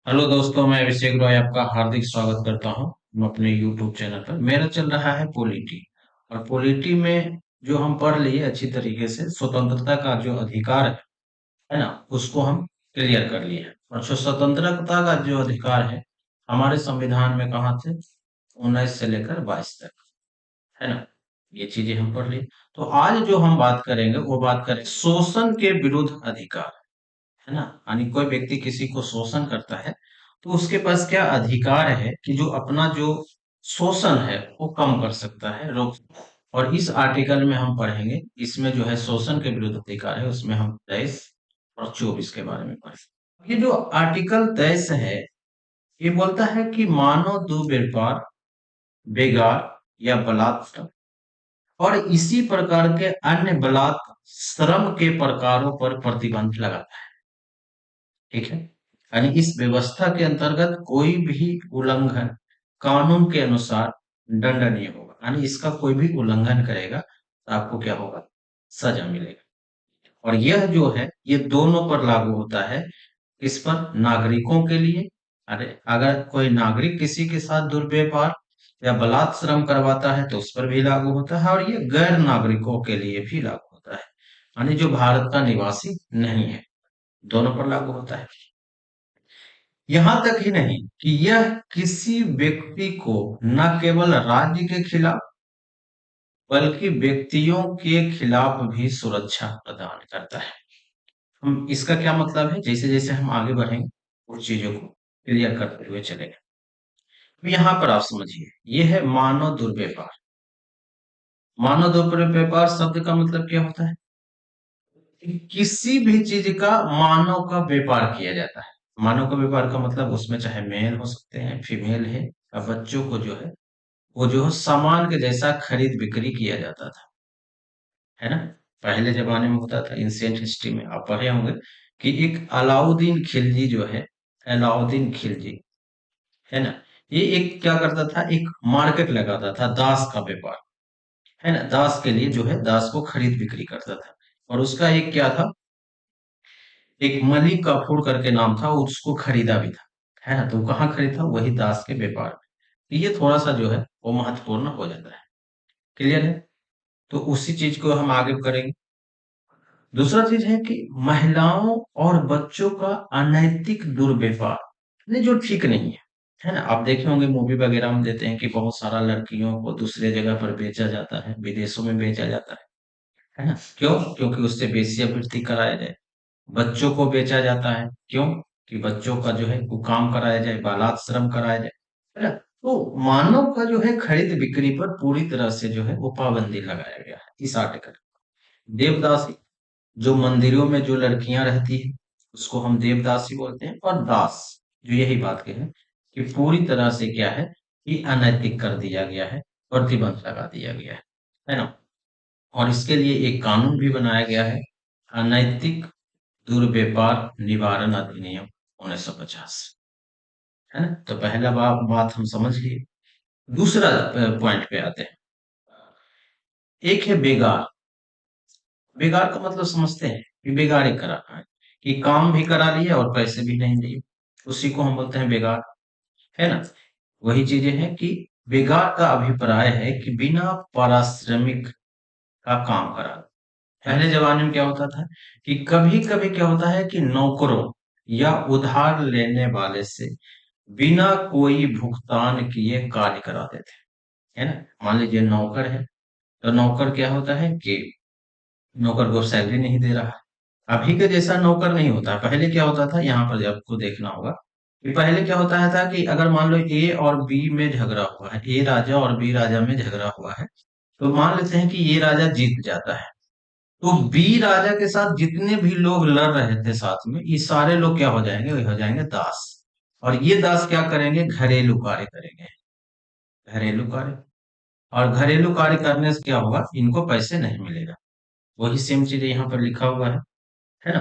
Hello दोस्तों, मैं अभिषेक रॉय आपका हार्दिक स्वागत करता हूं। हम अपने यूट्यूब चैनल पर मेरा चल रहा है पॉलिटी। और पॉलिटी में जो हम पढ़ लिए अच्छी तरीके से स्वतंत्रता का जो अधिकार है ना, उसको हम क्लियर कर लिए हैं। और जो स्वतंत्रता का जो अधिकार है हमारे संविधान में कहाँ थे, 19 से लेकर 22 तक, है ना। ये चीजें हम पढ़ लिए। तो आज जो हम बात करेंगे वो बात करें शोषण के विरुद्ध अधिकार, है ना। यानी कोई व्यक्ति किसी को शोषण करता है तो उसके पास क्या अधिकार है कि जो अपना जो शोषण है वो कम कर सकता है, रोक। और इस आर्टिकल में हम पढ़ेंगे, इसमें जो है शोषण के विरुद्ध अधिकार है, उसमें हम 23 और 24 के बारे में पढ़ेंगे। ये जो आर्टिकल 23 है, ये बोलता है कि मानव दुर्व्यवहार, बेगार या बलात्कार और इसी प्रकार के अन्य बलात् श्रम के प्रकारों पर प्रतिबंध लगाता है। ठीक है। यानी इस व्यवस्था के अंतर्गत कोई भी उल्लंघन कानून के अनुसार दंडनीय होगा। यानी इसका कोई भी उल्लंघन करेगा तो आपको क्या होगा, सजा मिलेगा। और यह जो है ये दोनों पर लागू होता है। इस पर नागरिकों के लिए, अरे अगर कोई नागरिक किसी के साथ दुर्व्यवहार या बलात् श्रम करवाता है तो उस पर भी लागू होता है, और ये गैर नागरिकों के लिए भी लागू होता है। यानी जो भारत का निवासी नहीं है, दोनों पर लागू होता है। यहां तक ही नहीं कि यह किसी व्यक्ति को न केवल राज्य के खिलाफ बल्कि व्यक्तियों के खिलाफ भी सुरक्षा प्रदान करता है। हम इसका क्या मतलब है, जैसे जैसे हम आगे बढ़ेंगे उन चीजों को क्लियर करते हुए चलेंगे। तो यहाँ पर आप समझिए, ये है मानव दुर्व्यवहार। मानव दुर्व्यवहार शब्द का मतलब क्या होता है कि किसी भी चीज का मानव का व्यापार किया जाता है। मानव का व्यापार का मतलब उसमें चाहे मेल हो सकते हैं, फीमेल है, या बच्चों को जो है वो जो है सामान के जैसा खरीद बिक्री किया जाता था, है ना। पहले जमाने में होता था, एंशियंट हिस्ट्री में आप पढ़े होंगे कि एक अलाउद्दीन खिलजी जो है, अलाउद्दीन खिलजी, है ना, ये एक क्या करता था, एक मार्केट लगाता था दास का व्यापार, है ना। दास के लिए जो है दास को खरीद बिक्री करता था। और उसका एक क्या था, एक मलिक कफूर करके नाम था, उसको खरीदा भी था, है ना। तो कहाँ खरीदा, वही दास के व्यापार में। तो ये थोड़ा सा जो है वो महत्वपूर्ण हो जाता है। क्लियर है। तो उसी चीज को हम आगे करेंगे। दूसरा चीज है कि महिलाओं और बच्चों का अनैतिक दुर्व्यवहार, नहीं जो ठीक नहीं है ना। आप देखे होंगे मूवी वगैरह में देते हैं कि बहुत सारा लड़कियों को दूसरे जगह पर बेचा जाता है, विदेशों में बेचा जाता है ना। क्यों? क्योंकि उससे वेश्यावृत्ति कराया जाए। बच्चों को बेचा जाता है, क्यों? कि बच्चों का जो है वो काम कराया जाए, बालात श्रम कराया जाए, है ना। तो मानव का जो है खरीद बिक्री पर पूरी तरह से जो है वो पाबंदी लगाया गया है इस आर्टिकल। देवदासी, जो मंदिरों में जो लड़कियां रहती है उसको हम देवदासी बोलते हैं। और दास, जो यही बात के हैं कि पूरी तरह से क्या है कि अनैतिक कर दिया गया है, प्रतिबंध लगा दिया गया है ना। और इसके लिए एक कानून भी बनाया गया है, अनैतिक दुर्व्यवहार निवारण अधिनियम 1950, है ना। तो पहला बात हम समझ लिए। दूसरा पॉइंट पे आते हैं। एक है बेगार। बेगार का मतलब समझते हैं कि बेगारी कराना है, कि काम भी करा लिया और पैसे भी नहीं दिए, उसी को हम बोलते हैं बेगार, है ना। वही चीजें हैं कि बेगार का अभिप्राय है कि बिना पारिश्रमिक का काम करा। पहले जमाने में क्या होता था कि कभी कभी क्या होता है कि नौकरों या उधार लेने वाले से बिना कोई भुगतान किए कार्य कराते थे, है ना। मान लीजिए नौकर है, तो नौकर क्या होता है कि नौकर को सैलरी नहीं दे रहा है। अभी के जैसा नौकर नहीं होता है। पहले क्या होता था, यहाँ पर आपको देखना होगा कि पहले क्या होता है था कि अगर मान लो ए और बी में झगड़ा हुआ है, ए राजा और बी राजा में झगड़ा हुआ है, तो मान लेते हैं कि ये राजा जीत जाता है, तो बी राजा के साथ जितने भी लोग लड़ रहे थे साथ में, ये सारे लोग क्या हो जाएंगे, वे हो जाएंगे दास। और ये दास क्या करेंगे, घरेलू कार्य करेंगे, घरेलू कार्य। और घरेलू कार्य करने से क्या होगा, इनको पैसे नहीं मिलेगा। वही सेम चीज यहाँ पर लिखा हुआ है ना।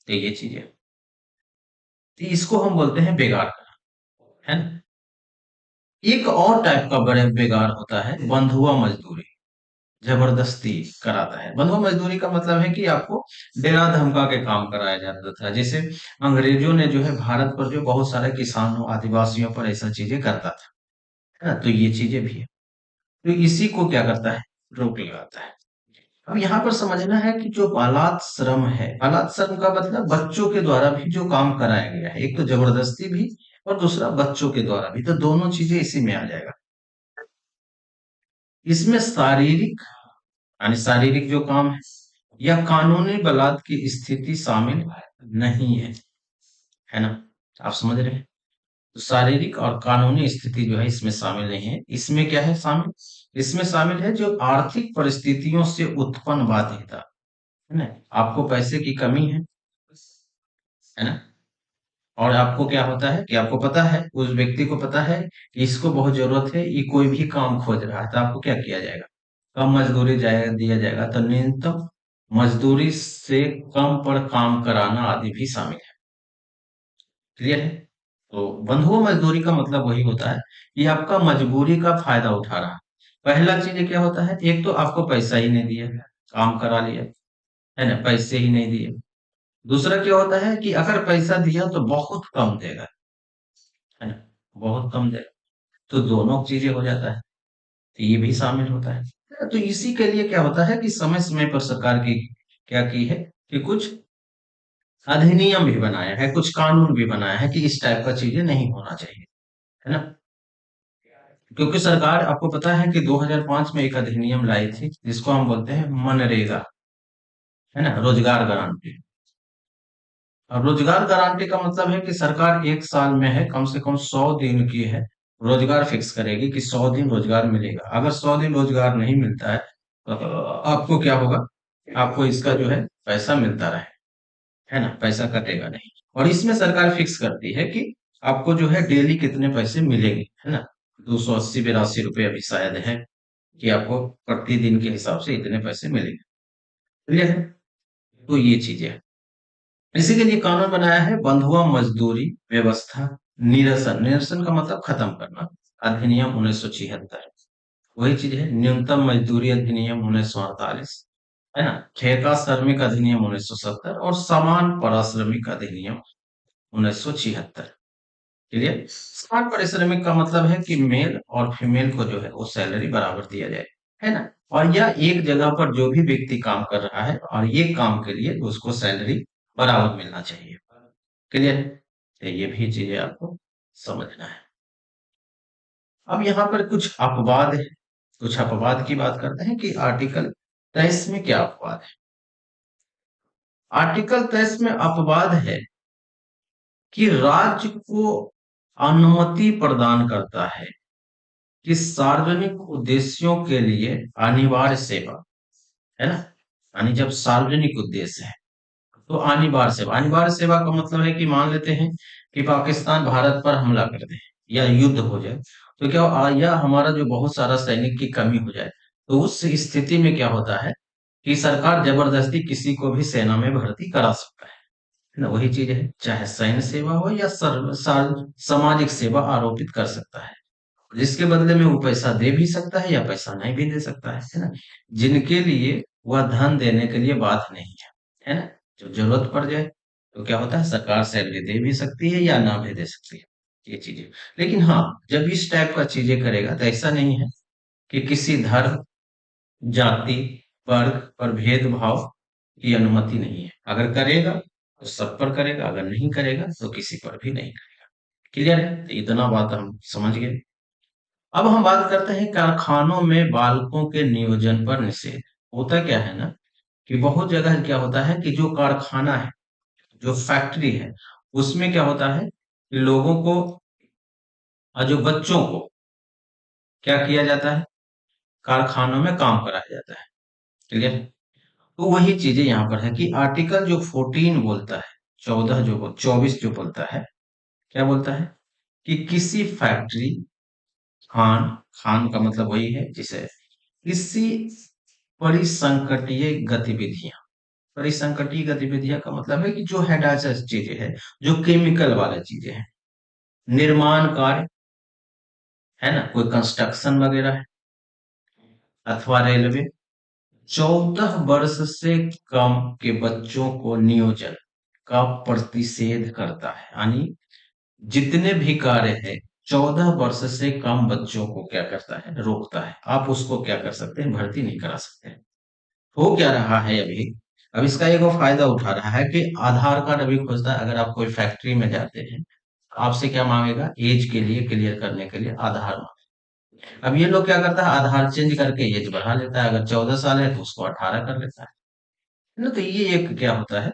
तो ये चीज है, तो इसको हम बोलते हैं बेगार, है ना। एक और टाइप का बड़े बेगार होता है बंधुआ मजदूरी। जबरदस्ती कराता है। बंधुआ मजदूरी का मतलब है कि आपको डरा धमका के काम कराया जाता था। जैसे अंग्रेजों ने जो है भारत पर जो बहुत सारे किसानों आदिवासियों पर ऐसा चीजें करता था, है ना? तो ये चीजें भी है। तो इसी को क्या करता है, रोक लगाता है। अब यहाँ पर समझना है कि जो बालात श्रम है, बालात श्रम का मतलब बच्चों के द्वारा भी जो काम कराया गया है, एक तो जबरदस्ती भी और दूसरा बच्चों के द्वारा भी, तो दोनों चीजें इसी में आ जाएगा। इसमें शारीरिक यानी शारीरिक जो काम है या कानूनी बलात् की स्थिति शामिल नहीं है ना? आप समझ रहे हैं? तो शारीरिक और कानूनी स्थिति जो है इसमें शामिल नहीं है। इसमें क्या है शामिल? इसमें शामिल है जो आर्थिक परिस्थितियों से उत्पन्न बाध्यता, है ना? आपको पैसे की कमी है ना? और आपको क्या होता है कि आपको पता है, उस व्यक्ति को पता है कि इसको बहुत जरूरत है, ये कोई भी काम खोज रहा है, तो आपको क्या किया जाएगा? कम मजदूरी जाएगा दिया जाएगा, तो न्यूनतम मजदूरी से कम पर काम कराना आदि भी शामिल है। क्लियर है? तो बंधुआ मजदूरी का मतलब वही होता है कि आपका मजबूरी का फायदा उठा रहा है। पहला चीज क्या होता है, एक तो आपको पैसा ही नहीं दिया, काम करा लिया, है ना? पैसे ही नहीं दिए। दूसरा क्या होता है कि अगर पैसा दिया तो बहुत कम देगा, है ना? बहुत कम देगा। तो दोनों चीजें हो जाता है, तो ये भी शामिल होता है। तो इसी के लिए क्या होता है कि समय समय पर सरकार की क्या की है कि कुछ अधिनियम भी बनाया है, कुछ कानून भी बनाया है कि इस टाइप का चीजें नहीं होना चाहिए, है ना? क्योंकि सरकार, आपको पता है कि 2005 में एक अधिनियम लाई थी जिसको हम बोलते हैं मनरेगा, है ना? रोजगार गारंटी। अब रोजगार गारंटी का मतलब है कि सरकार एक साल में है कम से कम 100 दिन की है रोजगार फिक्स करेगी कि 100 दिन रोजगार मिलेगा। अगर 100 दिन रोजगार नहीं मिलता है तो आपको क्या होगा, आपको इसका जो है पैसा मिलता रहे, है ना? पैसा कटेगा नहीं। और इसमें सरकार फिक्स करती है कि आपको जो है डेली कितने पैसे मिलेंगे, है ना? 280 82 रुपये अभी शायद है कि आपको प्रतिदिन के हिसाब से इतने पैसे मिलेंगे। क्लियर है? तो ये चीजें हैं। इसी के लिए कानून बनाया है बंधुआ मजदूरी व्यवस्था निरसन। निरसन का मतलब खत्म करना, अधिनियम 1976। वही चीज है न्यूनतम मजदूरी अधिनियम 1948, है ना? ठेका श्रमिक अधिनियम 1970 और समान पारिश्रमिक अधिनियम 1976। क्लियर? समान पारिश्रमिक का मतलब है कि मेल और फीमेल को जो है वो सैलरी बराबर दिया जाए, है ना? और यह एक जगह पर जो भी व्यक्ति काम कर रहा है और ये काम के लिए उसको सैलरी बराबर मिलना चाहिए। क्लियर है? तो ये भी चीजें आपको समझना है। अब यहाँ पर कुछ अपवाद है, कुछ अपवाद की बात करते हैं कि आर्टिकल 23 में क्या अपवाद है। आर्टिकल 23 में अपवाद है कि राज्य को अनुमति प्रदान करता है कि सार्वजनिक उद्देश्यों के लिए अनिवार्य सेवा, है ना? यानी जब सार्वजनिक उद्देश्य है तो अनिवार्य सेवा, अनिवार्य सेवा का मतलब है कि मान लेते हैं कि पाकिस्तान भारत पर हमला कर दे या युद्ध हो जाए, तो क्या या हमारा जो बहुत सारा सैनिक की कमी हो जाए, तो उस स्थिति में क्या होता है कि सरकार जबरदस्ती किसी को भी सेना में भर्ती करा सकता है ना? वही चीज है, चाहे सैन्य सेवा हो या सामाजिक सेवा आरोपित कर सकता है, जिसके बदले में वो पैसा दे भी सकता है या पैसा नहीं भी दे सकता है ना? जिनके लिए वह धन देने के लिए बाध्य नहीं है ना? जब जरूरत पड़ जाए तो क्या होता है, सरकार सैलरी दे भी सकती है या ना भी दे सकती है, ये चीजें। लेकिन हाँ, जब इस टाइप का चीजें करेगा तो ऐसा नहीं है कि किसी धर्म, जाति, वर्ग पर भेदभाव की अनुमति नहीं है। अगर करेगा तो सब पर करेगा, अगर नहीं करेगा तो किसी पर भी नहीं करेगा। क्लियर है? तो इतना बात हम समझ गए। अब हम बात करते हैं कारखानों में बालकों के नियोजन पर निषेध। होता क्या है ना कि बहुत जगह क्या होता है कि जो कारखाना है, जो फैक्ट्री है, उसमें क्या होता है कि लोगों को और जो बच्चों को क्या किया जाता है, कारखानों में काम कराया जाता है। क्लियर? तो वही चीजें यहाँ पर है कि आर्टिकल जो 14 बोलता है, 24 जो बोलता है, क्या बोलता है कि किसी फैक्ट्री, खान, खान का मतलब वही है जिसे किसी परिसंकटीय गतिविधियां, परिसंकटीय गतिविधियां का मतलब है कि जो हैजार्डस चीजें हैं, जो केमिकल वाले चीजें हैं, निर्माण कार्य, है ना? कोई कंस्ट्रक्शन वगैरह है, अथवा रेलवे, 14 वर्ष से कम के बच्चों को नियोजन का प्रतिषेध करता है, यानी जितने भी कार्य है 14 वर्ष से कम बच्चों को क्या करता है, रोकता है। आप उसको क्या कर सकते हैं, भर्ती नहीं करा सकते। हो क्या रहा है अभी, अब इसका एक और फायदा उठा रहा है कि आधार कार्ड अभी खोजता है। अगर आप कोई फैक्ट्री में जाते हैं, आपसे क्या मांगेगा, एज के लिए क्लियर करने के लिए आधार मांगेगा। अब ये लोग क्या करता है, आधार चेंज करके एज बढ़ा लेता है। अगर 14 साल है तो उसको 18 कर लेता है ना। तो ये एक क्या होता है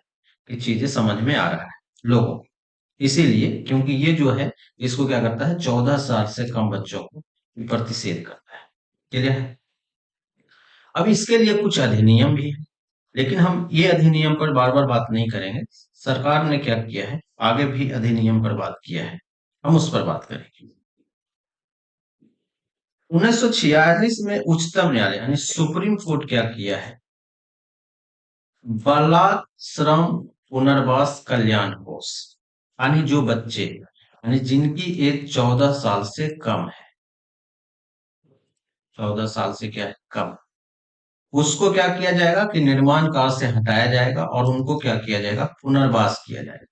कि चीजें समझ में आ रहा है लोगों को। इसीलिए क्योंकि ये जो है, इसको क्या करता है, 14 साल से कम बच्चों को प्रतिषेध करता है। क्लियर है। अब इसके लिए कुछ अधिनियम भी है, लेकिन हम ये अधिनियम पर बार बार बात नहीं करेंगे। सरकार ने क्या किया है, आगे भी अधिनियम पर बात किया है, हम उस पर बात करेंगे। 1946 में उच्चतम न्यायालय यानी सुप्रीम कोर्ट क्या किया है, बालात श्रम पुनर्वास कल्याण कोष, यानी जो बच्चे यानी जिनकी एज 14 साल से कम है, 14 साल से क्या है, कम, उसको क्या किया जाएगा कि निर्माण काल से हटाया जाएगा और उनको क्या किया जाएगा, पुनर्वास किया जाएगा।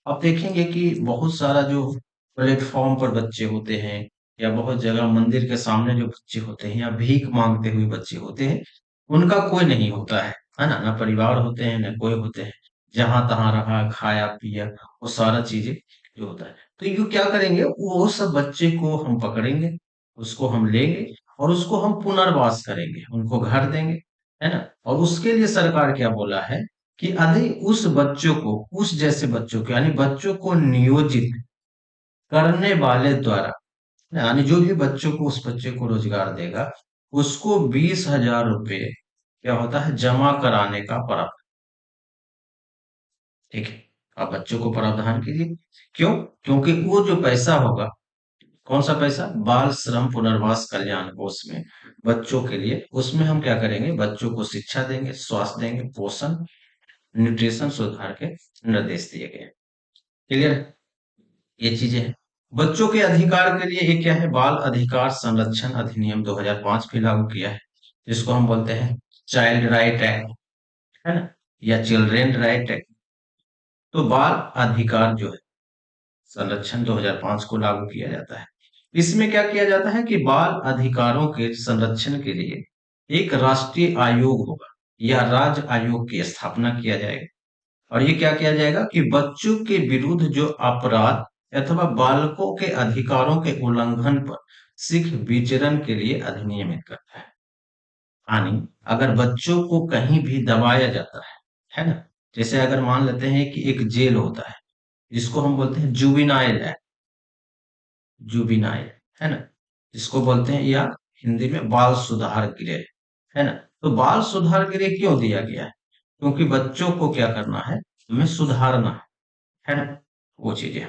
आप देखेंगे कि बहुत सारा जो प्लेटफॉर्म पर बच्चे होते हैं, या बहुत जगह मंदिर के सामने जो बच्चे होते हैं, या भीख मांगते हुए बच्चे होते हैं, उनका कोई नहीं होता है ना, ना परिवार होते हैं, ना कोई होते हैं। जहां तहां रहा, खाया पिया, वो सारा चीजें जो होता है। तो ये क्या करेंगे, वो सब बच्चे को हम पकड़ेंगे, उसको हम लेंगे और उसको हम पुनर्वास करेंगे, उनको घर देंगे, है ना। और उसके लिए सरकार क्या बोला है कि यदि उस बच्चों को, उस जैसे बच्चों को, यानी बच्चों को नियोजित करने वाले द्वारा, यानी जो भी बच्चों को, उस बच्चे को रोजगार देगा, उसको 20,000 रुपये क्या होता है, जमा कराने का प्रावधान। ठीक है, आप बच्चों को प्रावधान कीजिए। क्यों? क्योंकि वो जो पैसा होगा, कौन सा पैसा, बाल श्रम पुनर्वास कल्याण कोष में बच्चों के लिए, उसमें हम क्या करेंगे, बच्चों को शिक्षा देंगे, स्वास्थ्य देंगे, पोषण, न्यूट्रिशन सुधार के निर्देश दिए गए। क्लियर, ये चीजें हैं। बच्चों के अधिकार के लिए एक क्या है, बाल अधिकार संरक्षण अधिनियम 2005 भी लागू किया है, जिसको हम बोलते हैं चाइल्ड राइट एक्ट, है ना, या चिल्ड्रेन राइट एक्ट। तो बाल अधिकार जो है संरक्षण 2005 को लागू किया जाता है। इसमें क्या किया जाता है कि बाल अधिकारों के संरक्षण के लिए एक राष्ट्रीय आयोग होगा, या राज्य आयोग की स्थापना किया जाएगा। और ये क्या किया जाएगा कि बच्चों के विरुद्ध जो अपराध अथवा बालकों के अधिकारों के उल्लंघन पर शीघ्र विचरण के लिए अधिनियमित करता है। यानी अगर बच्चों को कहीं भी दबाया जाता है ना, जैसे अगर मान लेते हैं कि एक जेल होता है, जिसको हम बोलते हैं जुबिनाइल एक्ट, जुबिनाइल, है ना, जिसको बोलते हैं, या हिंदी में बाल सुधार गृह, है ना। तो बाल सुधार गृह क्यों दिया गया है, क्योंकि बच्चों को क्या करना है, हमें सुधारना है ना, वो चीजें।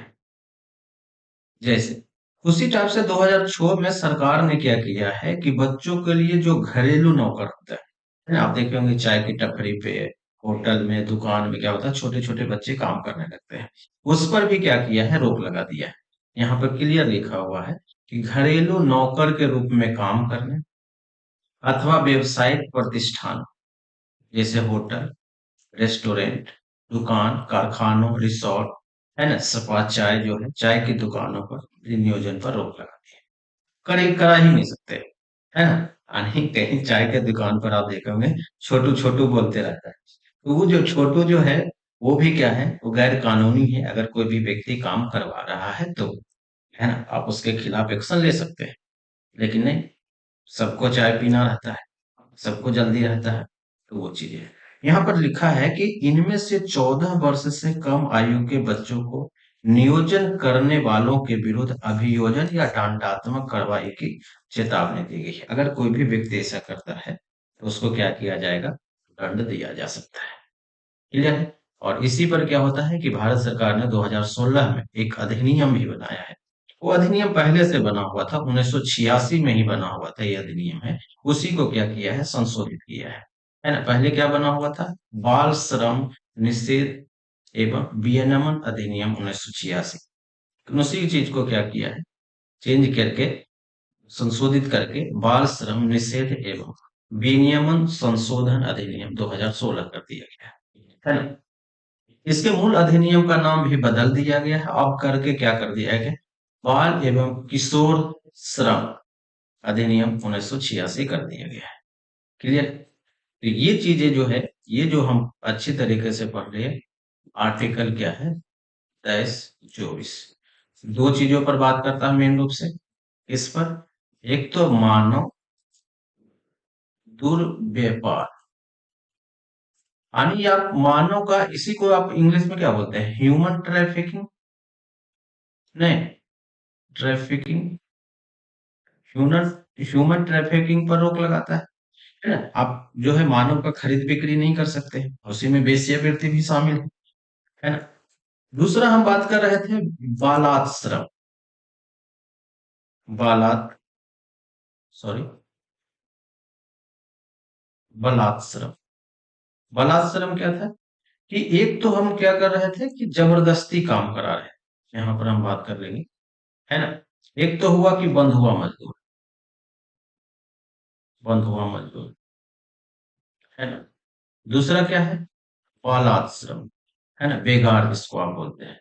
जैसे उसी टाइप से 2006 में सरकार ने क्या किया है कि बच्चों के लिए जो घरेलू नौकर होता है ना, आप देखे होंगे चाय की टपरी पे, होटल में, दुकान में क्या होता है, छोटे छोटे बच्चे काम करने लगते हैं। उस पर भी क्या किया है, रोक लगा दिया है। यहाँ पर क्लियर लिखा हुआ है कि घरेलू नौकर के रूप में काम करने अथवा व्यवसायिक प्रतिष्ठान, जैसे होटल, रेस्टोरेंट, दुकान, कारखानों, रिसोर्ट, है ना, सपा चाय जो है, चाय की दुकानों पर नियोजन पर रोक लगा दी है। करा ही नहीं सकते, है ना। यानी कहीं चाय के दुकान पर आप देखेंगे छोटू छोटू बोलते रहता है, तो वो जो छोटू जो है, वो भी क्या है, वो गैर कानूनी है। अगर कोई भी व्यक्ति काम करवा रहा है तो, है ना, आप उसके खिलाफ एक्शन ले सकते हैं। लेकिन नहीं, सबको चाय पीना रहता है, सबको जल्दी रहता है, तो वो चीजें हैं। यहाँ पर लिखा है कि इनमें से 14 वर्ष से कम आयु के बच्चों को नियोजन करने वालों के विरुद्ध अभियोजन या दंडात्मक कार्रवाई की चेतावनी दी गई है। अगर कोई भी व्यक्ति ऐसा करता है तो उसको क्या किया जाएगा, दंड दिया जा सकता है। क्लियर है। और इसी पर क्या होता है कि भारत सरकार ने 2016 में एक अधिनियम भी बनाया है। वो अधिनियम पहले से बना हुआ था, 1986 में ही बना हुआ था, ये अधिनियम है। उसी को क्या किया है, संशोधित किया है ना। पहले क्या बना हुआ था, बाल श्रम निषेध एवं विनियमन अधिनियम 1986। उसी चीज को क्या किया है, चेंज करके, संशोधित करके बाल श्रम निषेध एवं विनियमन संशोधन अधिनियम 2016 कर दिया गया है ना। इसके मूल अधिनियम का नाम भी बदल दिया गया है, अब करके क्या कर दिया गया, बाल एवं किशोर श्रम अधिनियम 1986 कर दिया गया है। क्लियर। तो ये चीजें जो है, ये जो हम अच्छी तरीके से पढ़ रहे हैं, आर्टिकल क्या है, 23-24 दो चीजों पर बात करता है मेन रूप से। इस पर एक तो मानव दुर्व्यवहार, यानी आप मानव का, इसी को आप इंग्लिश में क्या बोलते हैं, ह्यूमन ट्रैफिकिंग, नहीं, ट्रैफिकिंग, ह्यूमन ह्यूमन ट्रैफिकिंग पर रोक लगाता है ना। आप जो है मानव का खरीद बिक्री नहीं कर सकते, उसी में वेश्यावृत्ति भी शामिल है ना। दूसरा हम बात कर रहे थे बालाश्रम, बालात सॉरी बलात्श्रम। बलात्श्रम क्या था, कि एक तो हम क्या कर रहे थे कि जबरदस्ती काम करा रहे हैं, यहाँ पर हम बात कर लेंगे, है ना। एक तो हुआ कि बंधुआ मजदूर, बंधुआ मजदूर, है ना। दूसरा क्या है, बालाश्रम, है ना, बेगार जिसको आप बोलते हैं।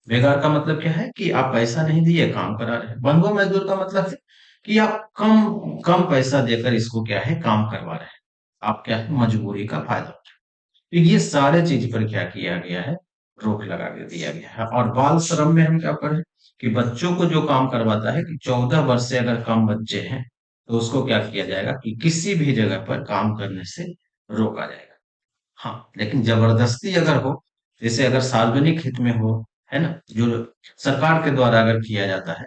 बेगार का मतलब क्या है कि आप पैसा नहीं दिए काम करा रहे हैं। बंधुआ मजदूर का मतलब है कि आप कम कम पैसा देकर इसको क्या है काम करवा रहे हैं, आप क्या है मजबूरी का फायदा उठा रहे हैं। तो ये सारे चीज पर क्या किया गया है, रोक लगा के दिया गया है। और बाल श्रम में हम क्या करें, कि बच्चों को जो काम करवाता है, कि 14 वर्ष से अगर कम बच्चे हैं तो उसको क्या किया जाएगा, कि किसी भी जगह पर काम करने से रोका जाएगा। हाँ, लेकिन जबरदस्ती अगर हो, जैसे अगर सार्वजनिक हित में हो, है ना, जो सरकार के द्वारा अगर किया जाता है,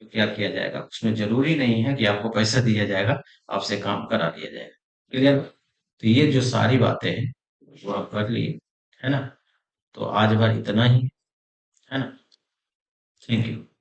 तो क्या किया जाएगा, उसमें जरूरी नहीं है कि आपको पैसा दिया जाएगा, आपसे काम करा दिया जाएगा। क्लियर। तो ये जो सारी बातें हैं वो आप कर लिए, है ना। तो आज भर इतना ही, है ना। Thank you.